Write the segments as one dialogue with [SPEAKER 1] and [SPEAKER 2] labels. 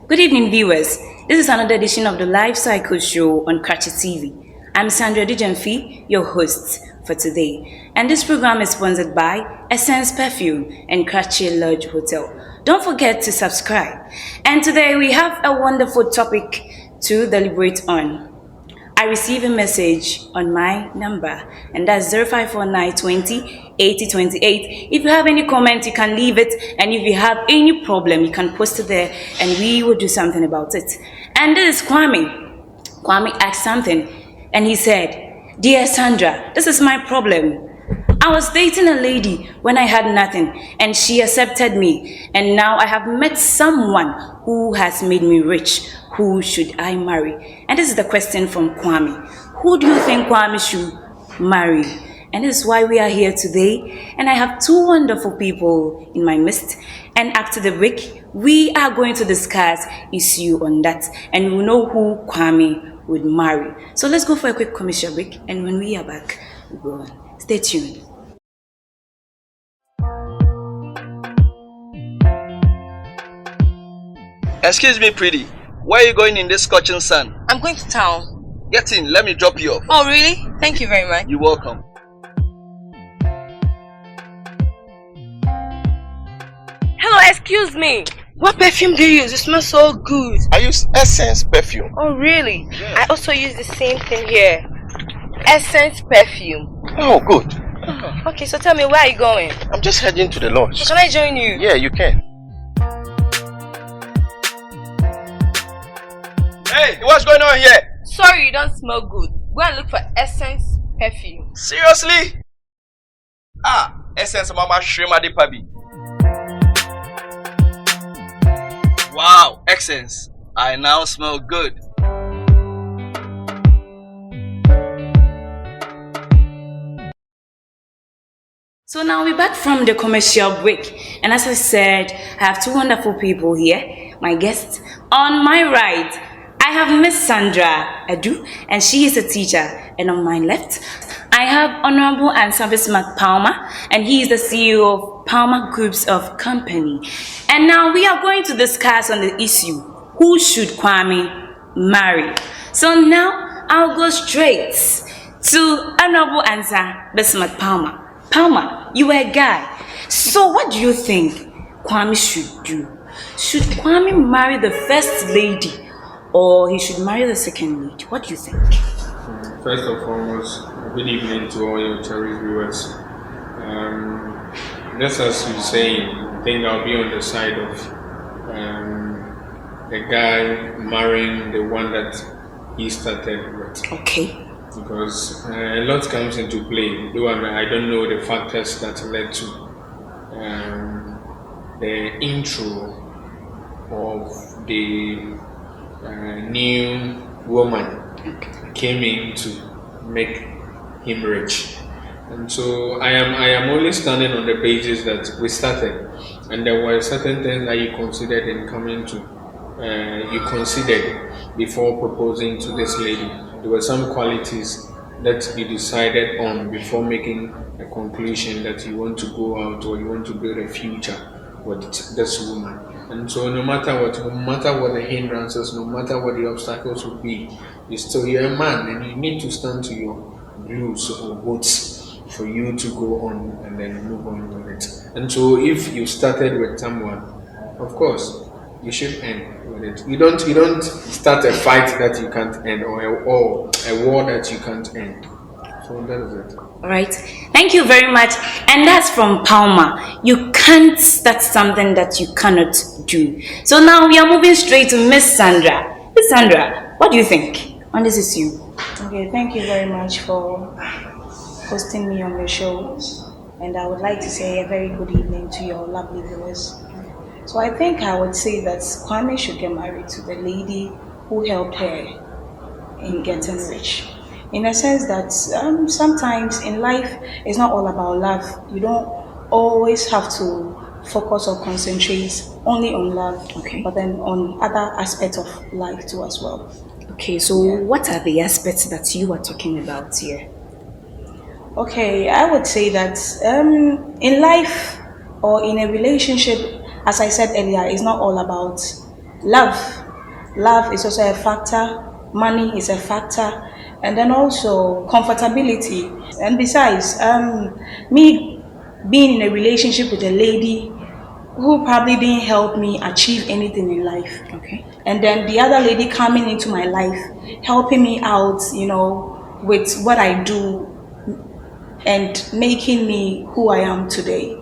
[SPEAKER 1] Good evening, viewers. This is another edition of the Life Cycle Show on Kratchi TV. I'm Sandra Adu Gyamfi, your host for today. And this program is sponsored by Essence Perfume and Kratchi Lodge Hotel. Don't forget to subscribe. And today we have a wonderful topic to deliberate on. I receive a message on my number, and that's 0549 20 80 28. If you have any comment, you can leave it, and if you have any problem, you can post it there, and we will do something about it. And this is Kwame. Kwame asked something, and he said, "Dear Sandra, this is my problem. I was dating a lady when I had nothing, and she accepted me, and now I have met someone who has made me rich. Who should I marry?" And this is the question from Kwame. Who do you think Kwame should marry? And this is why we are here today. And I have two wonderful people in my midst. And after the break, we are going to discuss issue on that. And we will know who Kwame would marry. So let's go for a quick commercial break. And when we are back, we'll go on. Stay tuned.
[SPEAKER 2] Excuse me, pretty. Where are you going in this scorching sun?
[SPEAKER 3] I'm going to town.
[SPEAKER 2] Get in, let me drop you off.
[SPEAKER 3] Oh, really? Thank you very much.
[SPEAKER 2] You're welcome.
[SPEAKER 3] Hello, excuse me. What perfume do you use? It smells so good.
[SPEAKER 2] I use Essence Perfume.
[SPEAKER 3] Oh, really?
[SPEAKER 2] Yeah.
[SPEAKER 3] I also use the same thing here. Essence Perfume.
[SPEAKER 2] Oh, good.
[SPEAKER 3] Okay, so tell me, where are you going?
[SPEAKER 2] I'm just heading to the lodge.
[SPEAKER 3] Can I join you?
[SPEAKER 2] Yeah, you can. Hey, what's going on here?
[SPEAKER 3] Sorry, you don't smell good. Go and look for Essence Perfume.
[SPEAKER 2] Seriously? Essence Mama Shrema de Pabi. Wow, Essence. I now smell good.
[SPEAKER 1] So now we're back from the commercial break. And as I said, I have two wonderful people here, my guests. On my right, I have Miss Sandra Adu, and she is a teacher. And on my left, I have Honorable and Service Mark Palmer, and he is the CEO of Palmer Groups of Company. And now we are going to discuss on the issue, who should Kwame marry? So now I'll go straight to Honorable answer, Bismarck Palmer. Palmer, you are a guy. So what do you think Kwame should do? Should Kwame marry the first lady, or he should marry the second lady? What do you think?
[SPEAKER 4] First and foremost, good evening to all your cherished viewers. Just as you're saying, I think I'll be on the side of the guy marrying the one that he started with.
[SPEAKER 1] Okay.
[SPEAKER 4] Because a lot comes into play. Though I don't know the factors that led to the intro of the new woman came in to make him rich. And so I am only standing on the basis that we started, and there were certain things that you considered in coming to you considered before proposing to this lady. There were some qualities that you decided on before making a conclusion that you want to go out or you want to build a future with this woman. And so no matter what the hindrances, no matter what the obstacles would be, you're a man and you need to stand to your blues or votes for you to go on and then move on with it. And so if you started with someone, of course, you should end with it. You don't start a fight that you can't end or a war that you can't end. So that is it.
[SPEAKER 1] All right. Thank you very much. And that's from Palmer. You can't start something that you cannot do. So now we are moving straight to Miss Sandra. Miss Sandra, what do you think on this issue?
[SPEAKER 5] Okay, thank you very much for hosting me on your show. And I would like to say a very good evening to your lovely viewers. So I think I would say that Kwame should get married to the lady who helped her in getting rich. In a sense that sometimes in life, it's not all about love. You don't always have to focus or concentrate only on love, but then on other aspects of life too as well.
[SPEAKER 1] Okay, so what are the aspects that you are talking about here?
[SPEAKER 5] Okay, I would say that in life or in a relationship, as I said earlier, it's not all about love. Love is also a factor, money is a factor, and then also comfortability. And besides, me being in a relationship with a lady who probably didn't help me achieve anything in life.
[SPEAKER 1] Okay.
[SPEAKER 5] And then the other lady coming into my life, helping me out, with what I do and making me who I am today.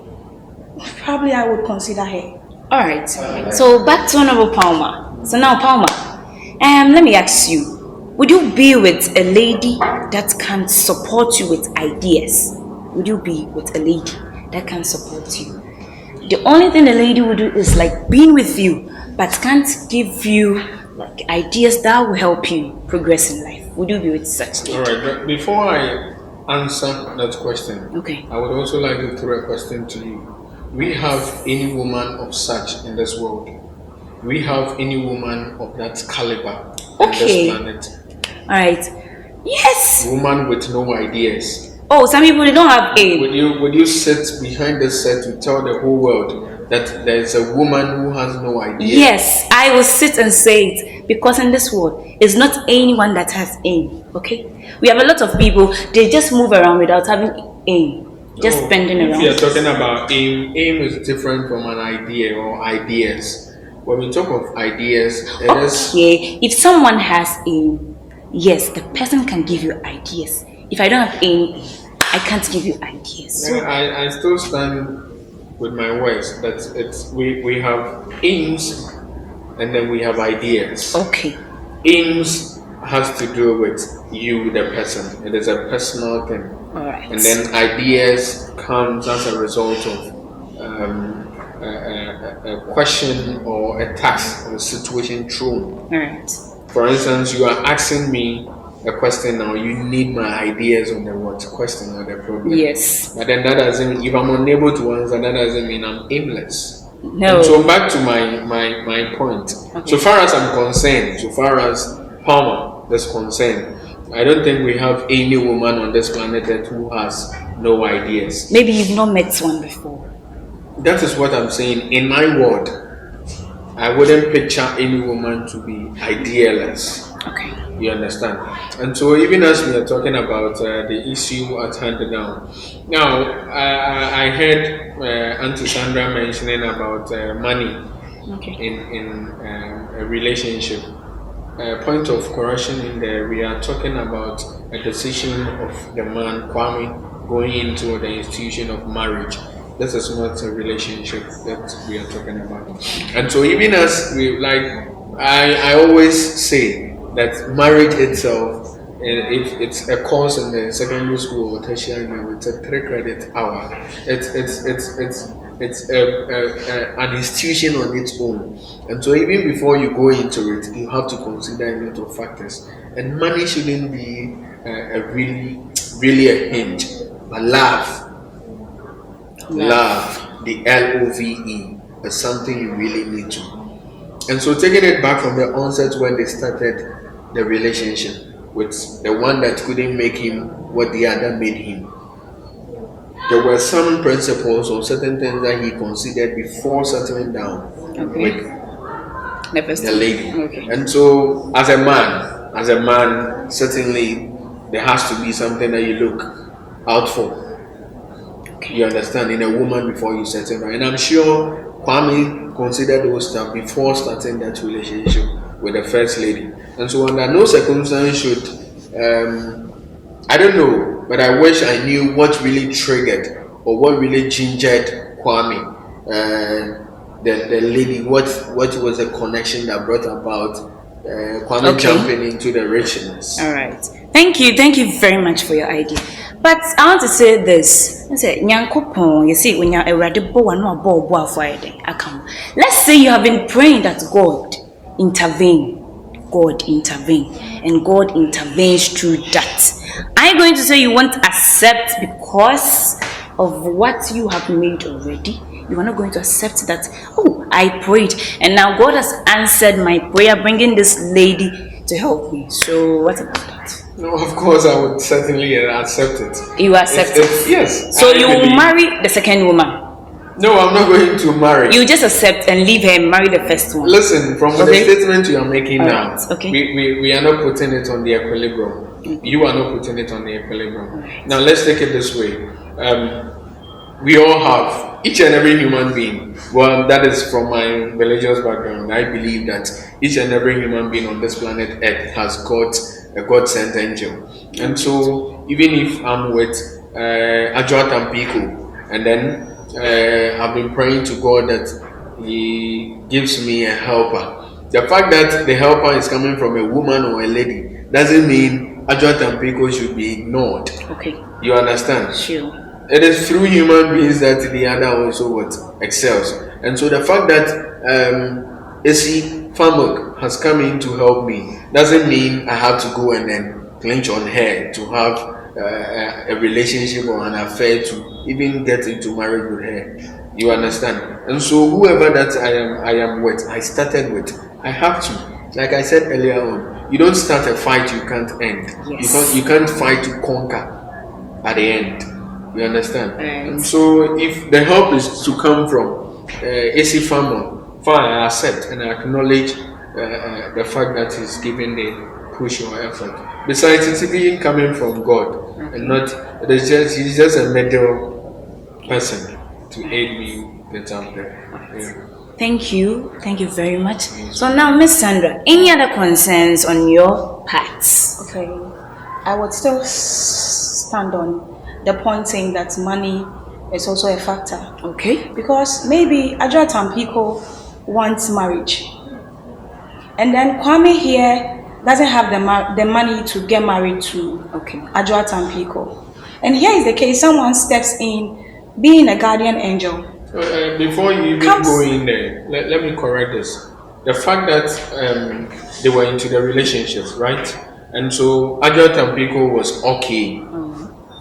[SPEAKER 5] Probably I would consider her.
[SPEAKER 1] All right. So back to Honorable Palmer. So now, Palmer, let me ask you: would you be with a lady that can support you with ideas? Would you be with a lady that can support you? The only thing the lady will do is like being with you, but can't give you like ideas that will help you progress in life. Would you be with such lady?
[SPEAKER 4] All right. But before I answer that question,
[SPEAKER 1] Okay.
[SPEAKER 4] I would also like to throw a question to you. We have any woman of such in this world? We have any woman of that caliber on
[SPEAKER 1] Okay.
[SPEAKER 4] this planet?
[SPEAKER 1] All right. Yes.
[SPEAKER 4] Woman with no ideas.
[SPEAKER 1] Oh, some people they don't have aim.
[SPEAKER 4] Would you sit behind the set to tell the whole world that there is a woman who has no idea?
[SPEAKER 1] Yes, I will sit and say it because in this world, it's not anyone that has aim. Okay, we have a lot of people. They just move around without having aim, just bending around.
[SPEAKER 4] If you're talking about aim is different from an idea or ideas. When we talk of ideas, it is
[SPEAKER 1] Okay, if someone has aim, yes, the person can give you ideas. If I don't have aim, I can't give you ideas. So,
[SPEAKER 4] I still stand with my words that we have aims and then we have ideas.
[SPEAKER 1] okay,
[SPEAKER 4] Aims has to do with you, the person. It is a personal thing.
[SPEAKER 1] all right.
[SPEAKER 4] And then ideas comes as a result of a question or a task or a situation thrown.
[SPEAKER 1] All right.
[SPEAKER 4] For instance, you are asking me a question now, you need my ideas on the what question or the problem.
[SPEAKER 1] Yes.
[SPEAKER 4] But then that doesn't mean, if I'm unable to answer, that doesn't mean I'm aimless.
[SPEAKER 1] No.
[SPEAKER 4] And so back to my point.
[SPEAKER 1] Okay.
[SPEAKER 4] So far as I'm concerned, so far as Palmer is concerned, I don't think we have any woman on this planet that who has no ideas.
[SPEAKER 1] Maybe you've not met one before.
[SPEAKER 4] That is what I'm saying. In my world, I wouldn't picture any woman to be idealist.
[SPEAKER 1] Okay.
[SPEAKER 4] You understand? And so even as we are talking about the issue at hand now, I heard Auntie Sandra mentioning about money
[SPEAKER 1] Okay.
[SPEAKER 4] in a relationship. Point of correction in there, we are talking about a decision of the man, Kwame, going into the institution of marriage. This is not a relationship that we are talking about. And so even as we I always say that marriage itself, if it's a course in the secondary school or tertiary level, it's a 3-credit hour. It's an institution on its own. And so even before you go into it, you have to consider a lot of factors. And money shouldn't be really a hinge, but love, the LOVE, is something you really need to. And so taking it back from the onset when they started the relationship with the one that couldn't make him what the other made him, there were some principles or certain things that he considered before settling down with the lady.
[SPEAKER 1] Okay.
[SPEAKER 4] And so as a man, certainly there has to be something that you look out for.
[SPEAKER 1] Okay.
[SPEAKER 4] You understand, in a woman before you settle down. And I'm sure Kwame considered those stuff before starting that relationship with the first lady. And so under no circumstance should, I don't know, but I wish I knew what really triggered or what really gingered Kwame, the lady, what was the connection that brought about Kwame jumping into the richness.
[SPEAKER 1] All right. Thank you very much for your idea. But I want to say this. I say, Nyankopon, you see, when you're a radical one or bow Friday, I come. Let's say you have been praying that God intervene, and God intervenes through that. Are you going to say you won't accept because of what you have made already? You are not going to accept that, oh, I prayed, and now God has answered my prayer, bringing this lady to help me. So what about that?
[SPEAKER 4] No, of course I would certainly accept it.
[SPEAKER 1] You accept it?
[SPEAKER 4] Yes.
[SPEAKER 1] So you will marry the second woman?
[SPEAKER 4] No, I'm not going to marry.
[SPEAKER 1] You just accept and leave her and marry the first one.
[SPEAKER 4] Listen, from the statement you are making now,
[SPEAKER 1] Right, okay.
[SPEAKER 4] we are not putting it on the equilibrium. You are not putting it on the equilibrium. Now let's take it this way. We all have, each and every human being, well, that is from my religious background. I believe that each and every human being on this planet Earth has got a God-sent angel. And so, even if I'm with Ajwa Tampiko, and then I've been praying to God that He gives me a helper. The fact that the helper is coming from a woman or a lady doesn't mean Ajwa Tampiko should be ignored.
[SPEAKER 1] Okay.
[SPEAKER 4] You understand?
[SPEAKER 1] Sure.
[SPEAKER 4] It is through human beings that the other also excels. And so the fact that AC Famuk has come in to help me doesn't mean I have to go and then clinch on her to have a relationship or an affair to even get into marriage with her. You understand? And so whoever that I am with, I started with, I have to. Like I said earlier on, you don't start a fight you can't end.
[SPEAKER 1] Yes.
[SPEAKER 4] You can't fight to conquer at the end. You understand?
[SPEAKER 1] Right.
[SPEAKER 4] And so if the help is to come from AC Farmer, fine, I accept and I acknowledge the fact that he's giving the push or effort. Besides, it's being coming from God and not, he's just a middle person to aid me get out there. Yeah.
[SPEAKER 1] Thank you very much. So now, Miss Sandra, any other concerns on your parts?
[SPEAKER 5] Okay, I would still stand on the point saying that money is also a factor.
[SPEAKER 1] Okay.
[SPEAKER 5] Because maybe Ajwa Tampiko wants marriage, and then Kwame here doesn't have the money to get married to Ajwa Tampiko. And here is the case: someone steps in, being a guardian angel.
[SPEAKER 4] Before you even go in there, let me correct this. The fact that they were into the relationships, right? And so Ajwa Tampiko was okay.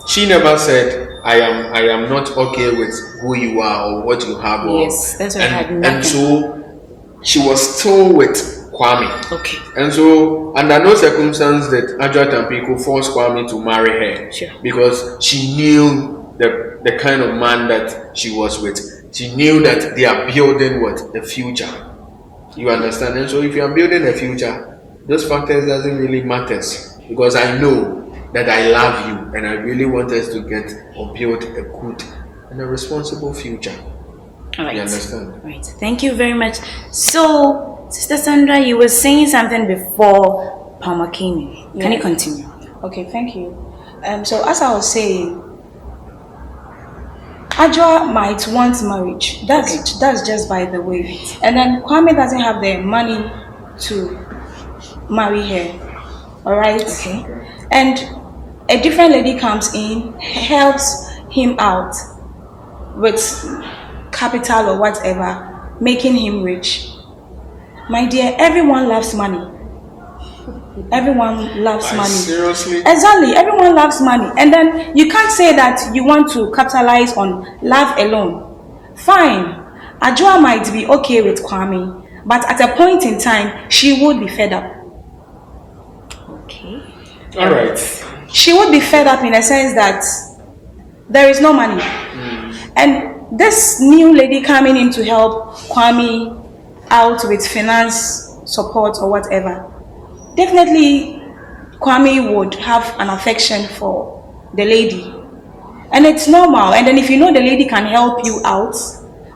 [SPEAKER 4] She never said, I am not okay with who you are or what you have.
[SPEAKER 1] Yes, that's what I had nothing.
[SPEAKER 4] And so she was still with Kwame.
[SPEAKER 1] Okay.
[SPEAKER 4] And so under no circumstance that Ajwa Tampiko forced Kwame to marry her.
[SPEAKER 1] Sure.
[SPEAKER 4] Because she knew the kind of man that she was with. She knew that they are building the future. You understand? And so if you are building a future, those factors doesn't really matter. Because I know that I love you and I really want us to get or build a good and a responsible future.
[SPEAKER 1] All right.
[SPEAKER 4] You understand?
[SPEAKER 1] Right. Thank you very much. So, Sister Sandra, you were saying something before Palmer came in. Can you continue?
[SPEAKER 5] Okay, thank you. So as I was saying, Ajwa might want marriage. That's just by the way. And then Kwame doesn't have the money to marry her. All right.
[SPEAKER 1] Okay.
[SPEAKER 5] And a different lady comes in, helps him out with capital or whatever, making him rich. My dear, everyone loves money. Everyone loves money.
[SPEAKER 4] Seriously?
[SPEAKER 5] Exactly, everyone loves money. And then you can't say that you want to capitalize on love alone. Fine, Ajwa might be okay with Kwame, but at a point in time, she would be fed up.
[SPEAKER 1] Okay.
[SPEAKER 4] All right.
[SPEAKER 5] She would be fed up in a sense that there is no money. And this new lady coming in to help Kwame out with finance support or whatever, definitely Kwame would have an affection for the lady. And it's normal. And then if you know the lady can help you out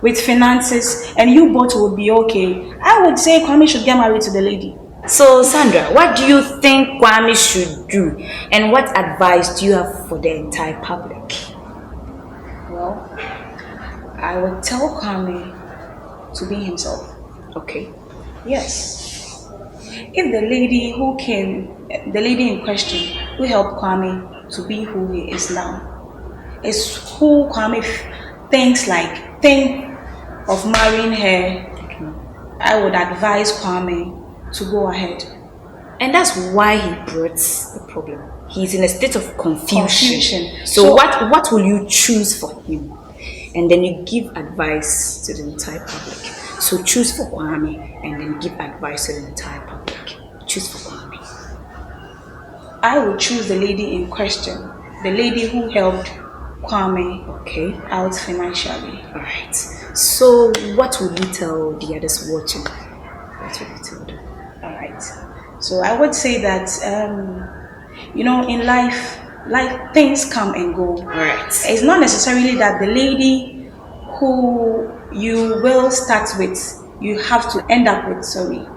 [SPEAKER 5] with finances and you both will be okay, I would say Kwame should get married to the lady.
[SPEAKER 1] So, Sandra, what do you think Kwame should do? And what advice do you have for the entire public?
[SPEAKER 5] Well, I would tell Kwame to be himself.
[SPEAKER 1] Okay.
[SPEAKER 5] Yes. If the lady in question who helped Kwame to be who he is now, is who Kwame think of marrying her, I would advise Kwame to go ahead.
[SPEAKER 1] And that's why he brought the problem. He's in a state of confusion. So
[SPEAKER 5] So
[SPEAKER 1] what will you choose for him? And then you give advice to the entire public. So choose for Kwame and then give advice to the entire public. Choose for Kwame.
[SPEAKER 5] I would choose the lady in question, the lady who helped Kwame
[SPEAKER 1] Okay.
[SPEAKER 5] out financially.
[SPEAKER 1] All right. So, what will you tell the others watching? What will you tell them?
[SPEAKER 5] All right. So I would say that in life things come and go.
[SPEAKER 1] All right.
[SPEAKER 5] It's not necessarily that the lady who you will start with, you have to end up with. Sorry,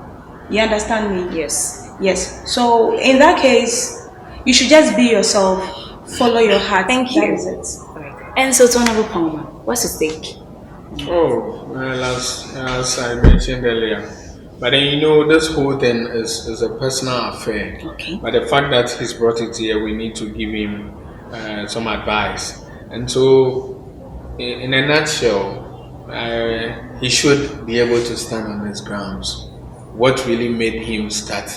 [SPEAKER 5] you understand me?
[SPEAKER 1] Yes.
[SPEAKER 5] Yes. So in that case, you should just be yourself. Follow your heart.
[SPEAKER 1] Thank you.
[SPEAKER 5] That is it.
[SPEAKER 1] All right. And so, Honorable Palmer, what's your stake?
[SPEAKER 4] Oh, well, as I mentioned earlier. But then, this whole thing is a personal affair.
[SPEAKER 1] Okay.
[SPEAKER 4] But the fact that he's brought it here, we need to give him some advice. And so, in a nutshell, he should be able to stand on his grounds. What really made him start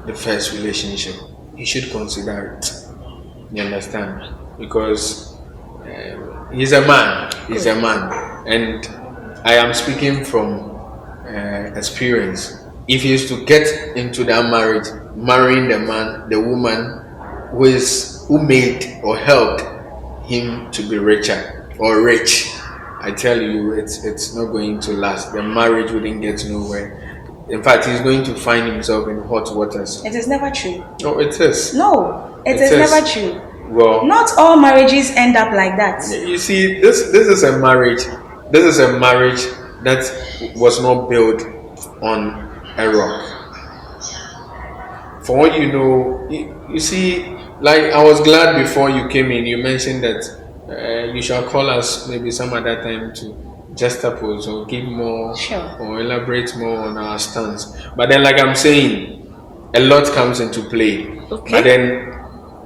[SPEAKER 4] the first relationship? He should consider it. You understand? Because he's a man. He's a man. And I am speaking from experience. If he is to get into that marriage, marrying the woman who made or helped him to be richer or rich, I tell you, it's not going to last. The marriage wouldn't get nowhere. In fact, he's going to find himself in hot waters.
[SPEAKER 5] It is never true.
[SPEAKER 4] No, it is.
[SPEAKER 5] No, it is never true.
[SPEAKER 4] Well,
[SPEAKER 5] not all marriages end up like that.
[SPEAKER 4] You see, this is a marriage. This is a marriage that was not built on a rock. For all you know, you see, like I was glad before you came in, you mentioned that you shall call us maybe some other time to juxtapose or give more or elaborate more on our stance. But then, like I'm saying, a lot comes into play.
[SPEAKER 1] Okay.
[SPEAKER 4] But then,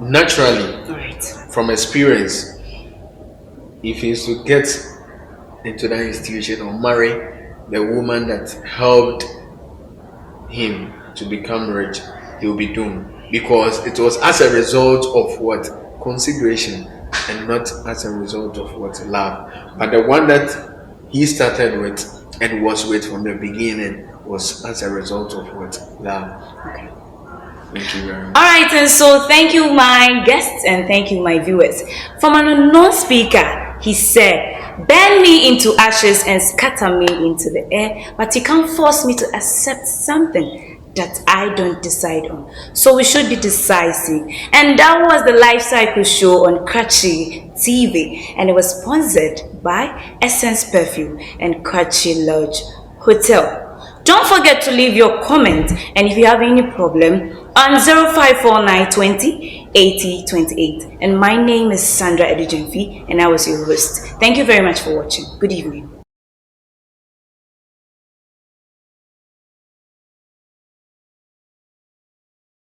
[SPEAKER 4] naturally,
[SPEAKER 1] Right.
[SPEAKER 4] from experience, if he's to get into that institution or marry the woman that helped him to become rich, he'll be doomed, because it was as a result of what? Consideration, and not as a result of what? Love. But the one that he started with and was with from the beginning was as a result of what? Love.
[SPEAKER 1] Okay.
[SPEAKER 4] Thank you very much.
[SPEAKER 1] All right, and so thank you, my guests, and thank you, my viewers. From an unknown speaker, he said, "Burn me into ashes and scatter me into the air, but you can't force me to accept something that I don't decide on." So we should be decisive. And that was the Life Cycle Show on Kratchi TV, and it was sponsored by Essence Perfume and Kratchi Lodge Hotel. Don't forget to leave your comment, and if you have any problem, on 0549 20 80 28. And my name is Sandra Adu Gyamfi, and I was your host. Thank you very much for watching. Good evening.